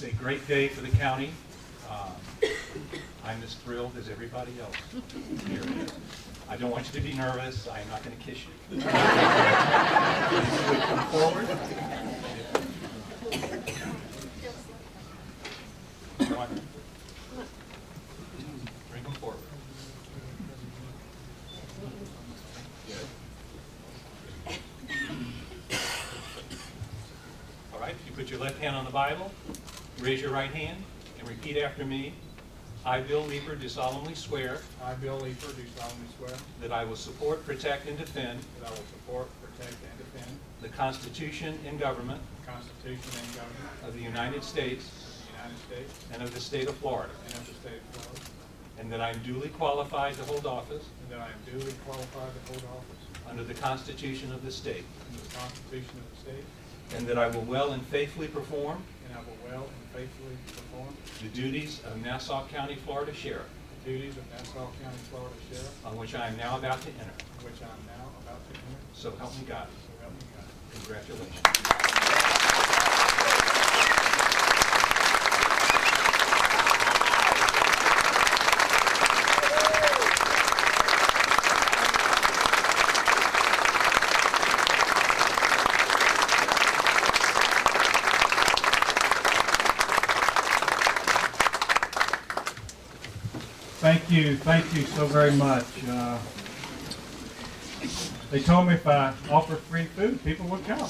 It's a great day for the county. I'm as thrilled as everybody else here. I don't want you to be nervous. I am not going to kiss you. If you would come forward. Bring them forward. All right, if you put your left hand on the Bible, raise your right hand, and repeat after me. I, Bill Leeper, do solemnly swear I, Bill Leeper, do solemnly swear that I will support, protect, and defend that I will support, protect, and defend the Constitution and government the Constitution and government of the United States of the United States and of the state of Florida, and of the state of Florida, and that I am duly qualified to hold office and that I am duly qualified to hold office under the Constitution of the state, under the Constitution of the state, and that I will well and faithfully perform and I will well and faithfully perform the duties of Nassau County, Florida Sheriff, the duties of Nassau County, Florida Sheriff, on which I am now about to enter. which I am now about to enter. So help me God. So help me God. Congratulations. Thank you so very much. They told me if I offered free food, people would come.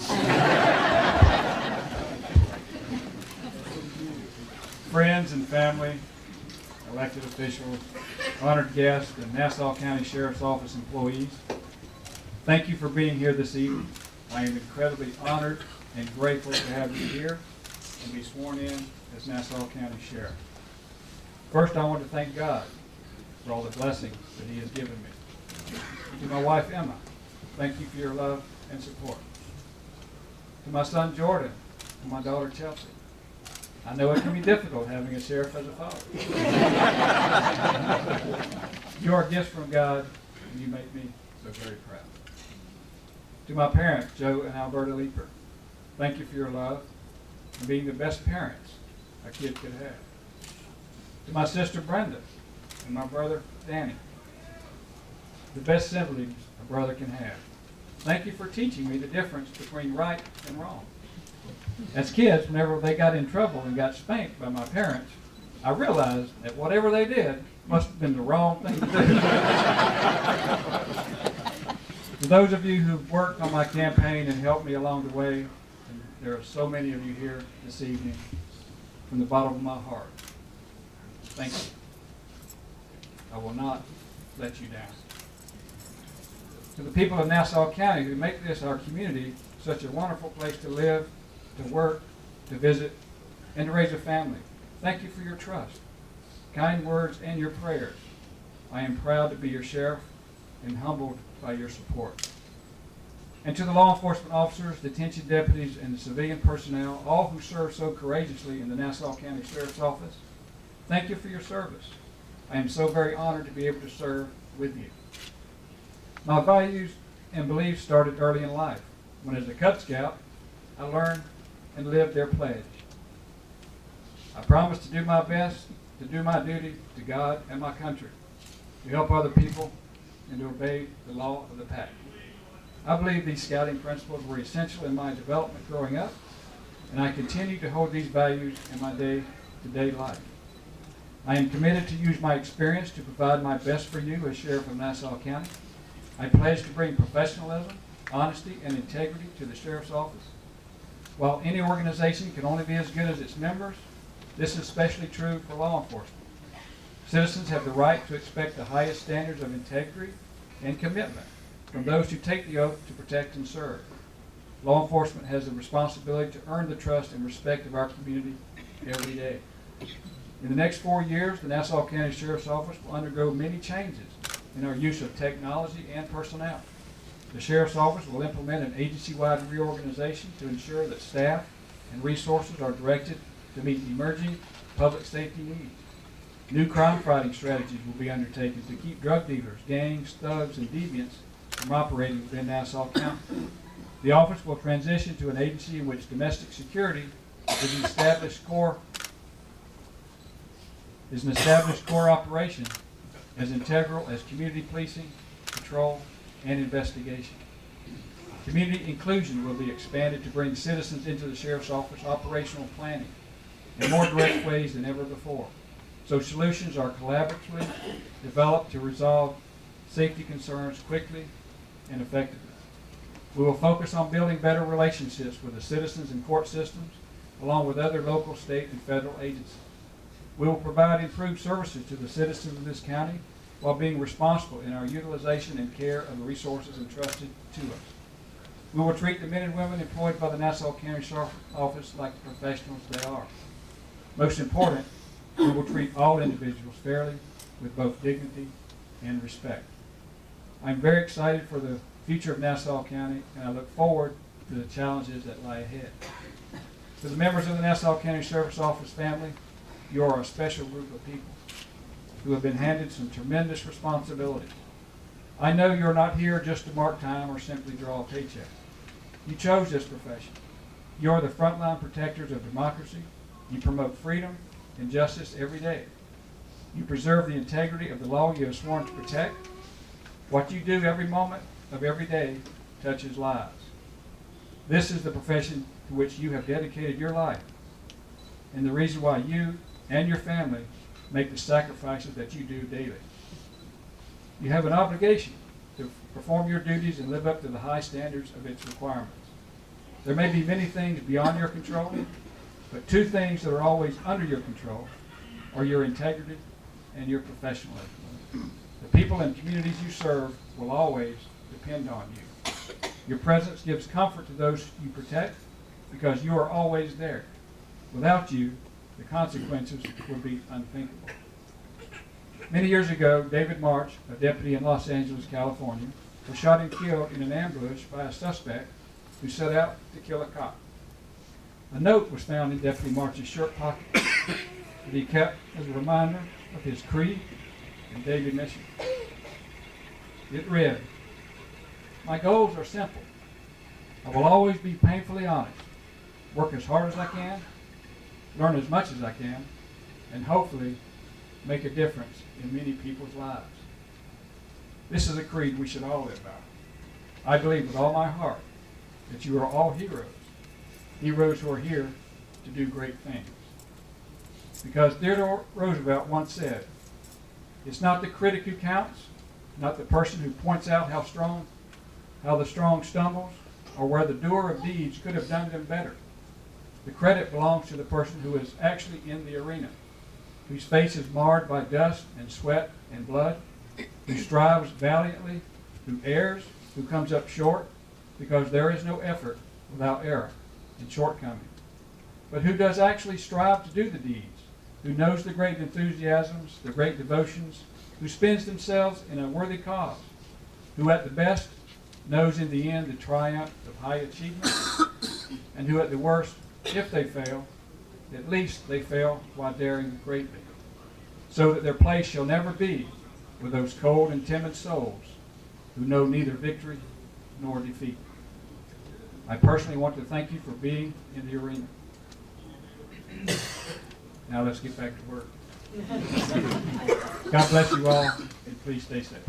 Friends and family, elected officials, honored guests, and Nassau County Sheriff's Office employees, thank you for being here this evening. I am incredibly honored and grateful to have you here and be sworn in as Nassau County Sheriff. First, I want to thank God for all the blessings that He has given me. To my wife, Emma, thank you for your love and support. To my son, Jordan, and my daughter, Chelsea, I know it can be difficult having a sheriff as a father. You are gifts from God, and you make me so very proud. To my parents, Joe and Alberta Leeper, thank you for your love and being the best parents a kid could have. To my sister, Brenda, and my brother, Danny, the best siblings a brother can have. Thank you for teaching me the difference between right and wrong. As kids, whenever they got in trouble and got spanked by my parents, I realized that whatever they did must have been the wrong thing to do. For those of you who've worked on my campaign and helped me along the way, and there are so many of you here this evening, from the bottom of my heart, thank you. I will not let you down. To the people of Nassau County who make this our community such a wonderful place to live, to work, to visit, and to raise a family, thank you for your trust, kind words, and your prayers. I am proud to be your sheriff and humbled by your support. And to the law enforcement officers, detention deputies, and the civilian personnel, all who serve so courageously in the Nassau County Sheriff's Office, thank you for your service. I am so very honored to be able to serve with you. My values and beliefs started early in life, when as a Cub Scout, I learned and lived their pledge. I promised to do my best, to do my duty to God and my country, to help other people, and to obey the law of the pack. I believe these scouting principles were essential in my development growing up, and I continue to hold these values in my day-to-day life. I am committed to use my experience to provide my best for you as Sheriff of Nassau County. I pledge to bring professionalism, honesty, and integrity to the Sheriff's Office. While any organization can only be as good as its members, this is especially true for law enforcement. Citizens have the right to expect the highest standards of integrity and commitment from those who take the oath to protect and serve. Law enforcement has the responsibility to earn the trust and respect of our community every day. In the next 4 years, the Nassau County Sheriff's Office will undergo many changes in our use of technology and personnel. The Sheriff's Office will implement an agency-wide reorganization to ensure that staff and resources are directed to meet emerging public safety needs. New crime-fighting strategies will be undertaken to keep drug dealers, gangs, thugs, and deviants from operating within Nassau County. The office will transition to an agency in which domestic security is an established core is an established core operation as integral as community policing, patrol, and investigation. Community inclusion will be expanded to bring citizens into the Sheriff's Office operational planning in more direct ways than ever before, so solutions are collaboratively developed to resolve safety concerns quickly and effectively. We will focus on building better relationships with the citizens and court systems, along with other local, state, and federal agencies. We will provide improved services to the citizens of this county while being responsible in our utilization and care of the resources entrusted to us. We will treat the men and women employed by the Nassau County Sheriff's Office like the professionals they are. Most important, we will treat all individuals fairly with both dignity and respect. I'm very excited for the future of Nassau County, and I look forward to the challenges that lie ahead. To the members of the Nassau County Sheriff's Office family, you are a special group of people who have been handed some tremendous responsibility. I know you're not here just to mark time or simply draw a paycheck. You chose this profession. You are the frontline protectors of democracy. You promote freedom and justice every day. You preserve the integrity of the law you have sworn to protect. What you do every moment of every day touches lives. This is the profession to which you have dedicated your life, and the reason why you and your family make the sacrifices that you do daily. You have an obligation to perform your duties and live up to the high standards of its requirements. There may be many things beyond your control, but two things that are always under your control are your integrity and your professionalism. The people and communities you serve will always depend on you. Your presence gives comfort to those you protect because you are always there. Without you, the consequences would be unthinkable. Many years ago, David March, a deputy in Los Angeles, California, was shot and killed in an ambush by a suspect who set out to kill a cop. A note was found in Deputy March's shirt pocket that he kept as a reminder of his creed and daily mission. It read, "My goals are simple. I will always be painfully honest, work as hard as I can, learn as much as I can, and hopefully make a difference in many people's lives." This is a creed we should all live by. I believe with all my heart that you are all heroes, heroes who are here to do great things. Because Theodore Roosevelt once said, "It's not the critic who counts, not the person who points out how the strong stumbles, or where the doer of deeds could have done them better. The credit belongs to the person who is actually in the arena, whose face is marred by dust and sweat and blood, who strives valiantly, who errs, who comes up short, because there is no effort without error and shortcoming, but who does actually strive to do the deeds, who knows the great enthusiasms, the great devotions, who spends themselves in a worthy cause, who at the best knows in the end the triumph of high achievement, and who at the worst, if they fail, at least they fail while daring greatly, so that their place shall never be with those cold and timid souls who know neither victory nor defeat." I personally want to thank you for being in the arena. Now let's get back to work. God bless you all, and please stay safe.